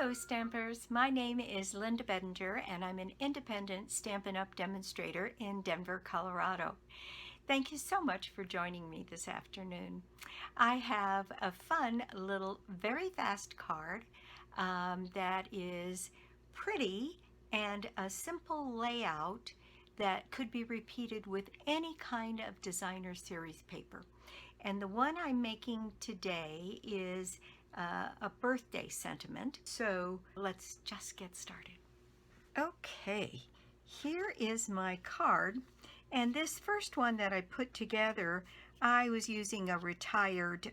Hello Stampers, my name is Linda Bedinger and I'm an independent Stampin' Up! Demonstrator in Denver, Colorado. Thank you so much for joining me this afternoon. I have a fun little very fast card that is pretty and a simple layout that could be repeated with any kind of designer series paper. And the one I'm making today is a birthday sentiment. So let's just get started. Okay, here is my card. And this first one that I put together, I was using a retired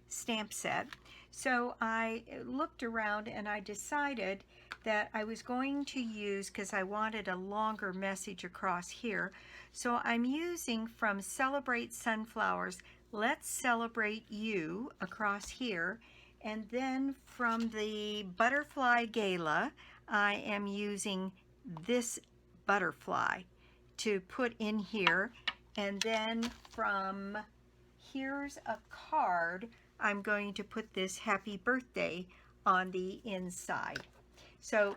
stamp set. So I looked around and I decided that I was going to use, because I wanted a longer message across here, so I'm using from Celebrate Sunflowers, Let's Celebrate You across here. And then from the Butterfly Gala, I am using this butterfly to put in here. And then from Here's a Card, I'm going to put this Happy Birthday on the inside. So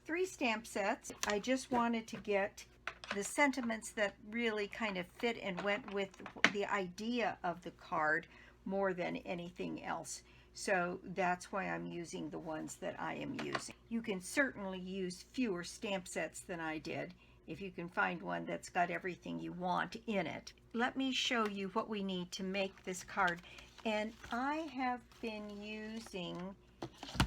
3 stamp sets. I just wanted to get the sentiments that really kind of fit and went with the idea of the card more than anything else. So that's why I'm using the ones that I am using. You can certainly use fewer stamp sets than I did if you can find one that's got everything you want in it. Let me show you what we need to make this card. And I have been using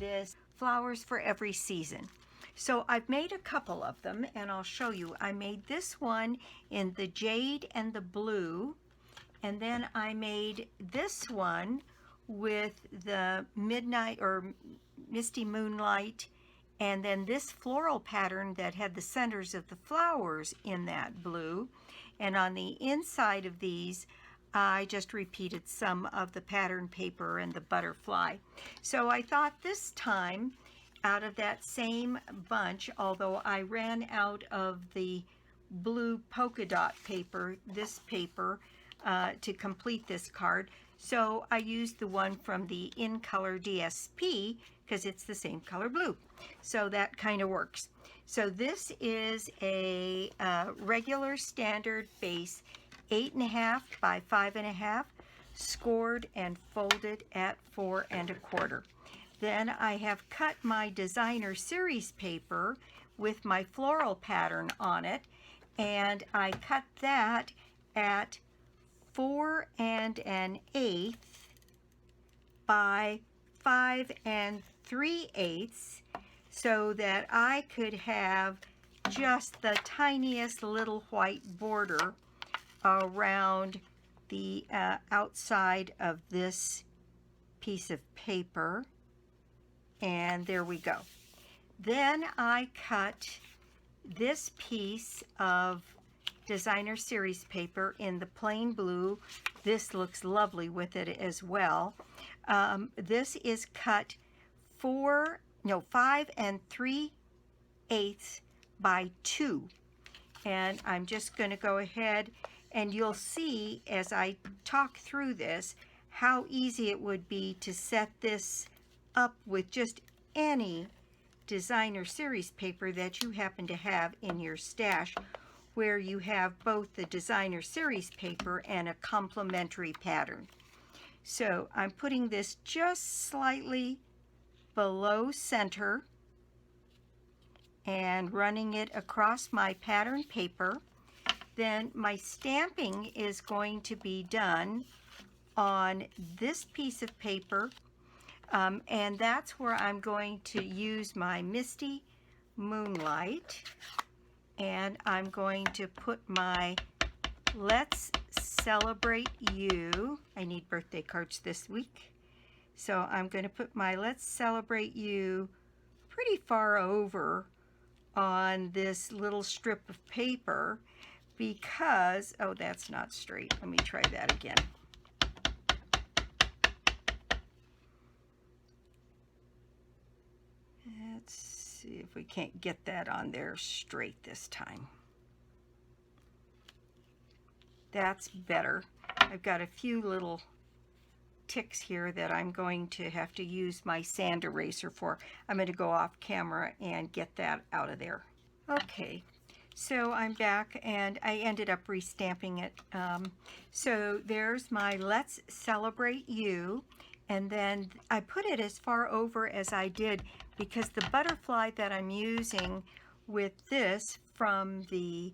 this Flowers for Every Season. So I've made a couple of them and I'll show you. I made this one in the jade and the blue, and then I made this one with the midnight or misty moonlight, and then this floral pattern that had the centers of the flowers in that blue. And on the inside of these, I just repeated some of the pattern paper and the butterfly. So I thought this time, out of that same bunch, although I ran out of the blue polka dot paper, this paper, to complete this card, so I used the one from the In Color DSP because it's the same color blue. So that kind of works. So this is a regular standard base 8.5 by 5.5, scored and folded at 4 1/4. Then I have cut my designer series paper with my floral pattern on it, and I cut that at 4 1/8 by 5 3/8, so that I could have just the tiniest little white border around the outside of this piece of paper. And there we go. Then I cut this piece of designer series paper in the plain blue. This looks lovely with it as well. This is cut 5 3/8 by 2. And I'm just going to go ahead, and you'll see as I talk through this how easy it would be to set this up with just any designer series paper that you happen to have in your stash, where you have both the designer series paper and a complementary pattern. So I'm putting this just slightly below center and running it across my pattern paper. Then my stamping is going to be done on this piece of paper, and that's where I'm going to use my Misty Moonlight, and I'm going to put my Let's Celebrate You. I need birthday cards this week, so I'm going to put my Let's Celebrate You pretty far over on this little strip of paper, because, oh, that's not straight. Let me try that again. Let's see if we can't get that on there straight this time. That's better. I've got a few little ticks here that I'm going to have to use my sand eraser for. I'm going to go off camera and get that out of there. Okay, so I'm back and I ended up restamping it. So there's my Let's Celebrate You. And then I put it as far over as I did because the butterfly that I'm using with this from the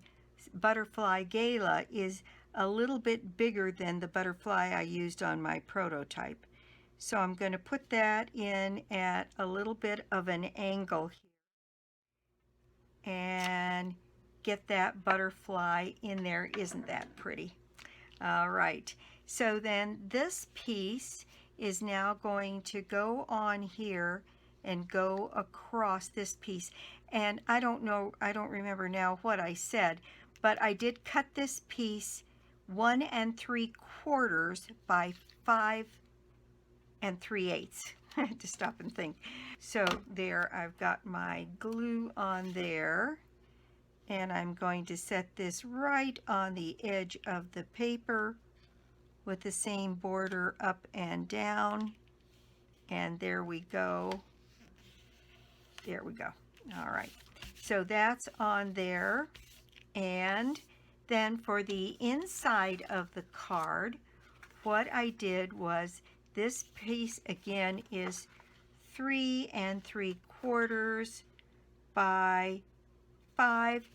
Butterfly Gala is a little bit bigger than the butterfly I used on my prototype. So I'm going to put that in at a little bit of an angle here and get that butterfly in there. Isn't that pretty? All right, so then this piece is now going to go on here and go across this piece. And I don't remember now what I said, but I did cut this piece 1 3/4 by 5 3/8. I had to stop and think. So there, I've got my glue on there, and I'm going to set this right on the edge of the paper with the same border up and down, and there we go. There we go. All right, so that's on there. And then for the inside of the card, what I did was this piece again is 3 3/4 by 5,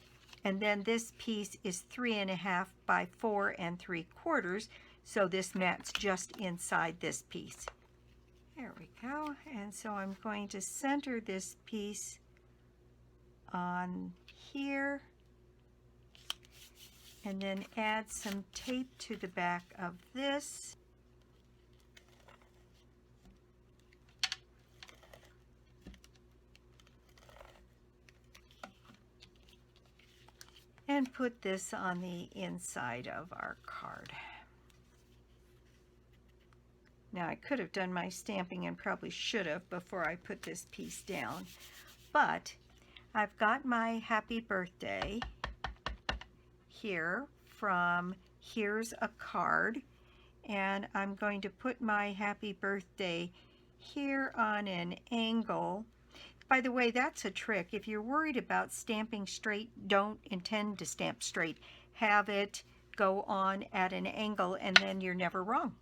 and then this piece is 3 1/2 by 4 3/4. So this mats just inside this piece. There we go. And so I'm going to center this piece on here and then add some tape to the back of this. And put this on the inside of our card. Now I could have done my stamping and probably should have before I put this piece down, but I've got my happy birthday here from Here's a Card, and I'm going to put my happy birthday here on an angle. By the way, that's a trick. If you're worried about stamping straight, don't intend to stamp straight. Have it go on at an angle and then you're never wrong.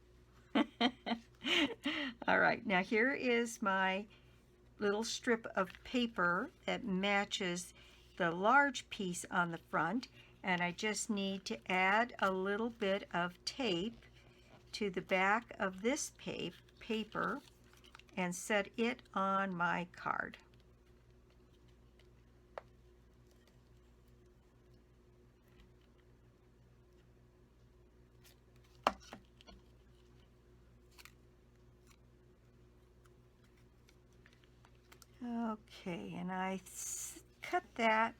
All right, now here is my little strip of paper that matches the large piece on the front, and I just need to add a little bit of tape to the back of this paper and set it on my card. Okay, and I cut that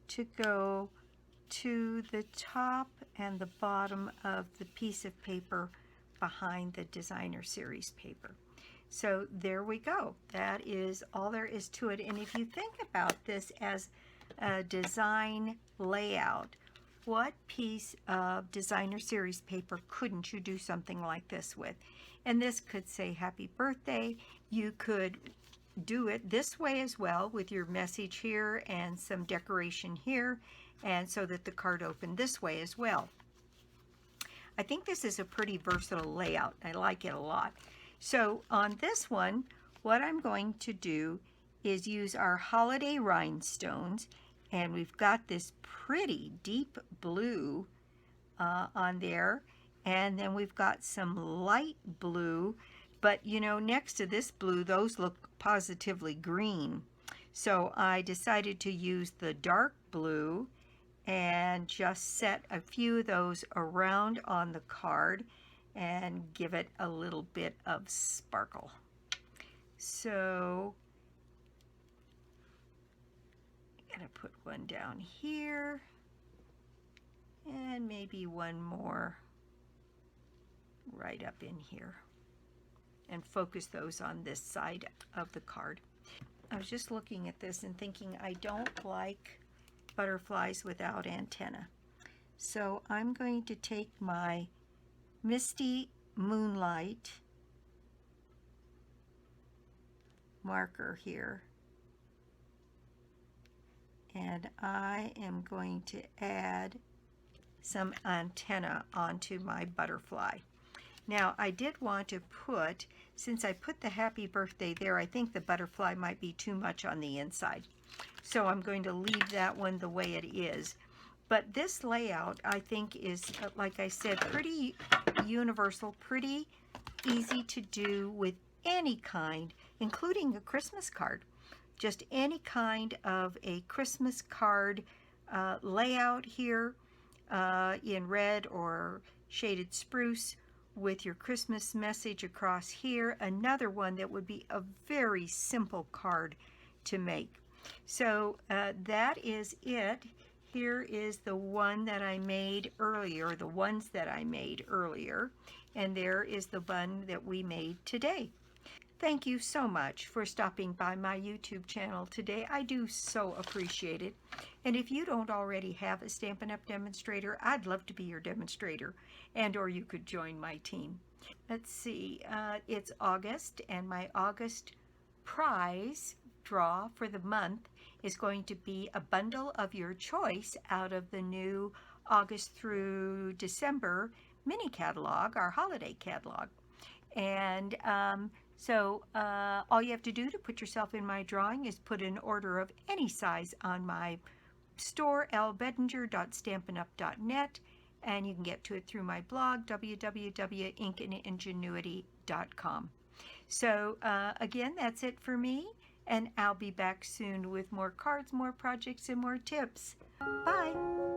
to go to the top and the bottom of the piece of paper behind the designer series paper. So there we go. That is all there is to it. And if you think about this as a design layout, what piece of designer series paper couldn't you do something like this with? And this could say happy birthday. You could do it this way as well with your message here and some decoration here, and so that the card opened this way as well. I think this is a pretty versatile layout. I like it a lot. So on this one, what I'm going to do is use our holiday rhinestones, and we've got this pretty deep blue on there, and then we've got some light blue, but you know, next to this blue, those look positively green. So I decided to use the dark blue and just set a few of those around on the card and give it a little bit of sparkle. So I'm gonna put one down here and maybe one more right up in here, and focus those on this side of the card. I was just looking at this and thinking I don't like butterflies without antenna. So I'm going to take my Misty Moonlight marker here. And I am going to add some antenna onto my butterfly. Now, I did want to put, since I put the happy birthday there, I think the butterfly might be too much on the inside. So I'm going to leave that one the way it is. But this layout, I think, is, like I said, pretty universal, pretty easy to do with any kind, including a Christmas card. Just any kind of a Christmas card layout here in red or shaded spruce with your Christmas message across here. Another one that would be a very simple card to make. So that is it. Here is the one that I made earlier, the ones that I made earlier, and there is the one that we made today. Thank you so much for stopping by my YouTube channel today. I do so appreciate it. And if you don't already have a Stampin' Up! Demonstrator, I'd love to be your demonstrator, or you could join my team. Let's see, it's August, and my August prize draw for the month is going to be a bundle of your choice out of the new August through December mini catalog, our holiday catalog. And so all you have to do to put yourself in my drawing is put an order of any size on my store, lbedinger.stampinup.net, and you can get to it through my blog, www.ingenuity.com. So again, that's it for me, and I'll be back soon with more cards, more projects, and more tips. Bye!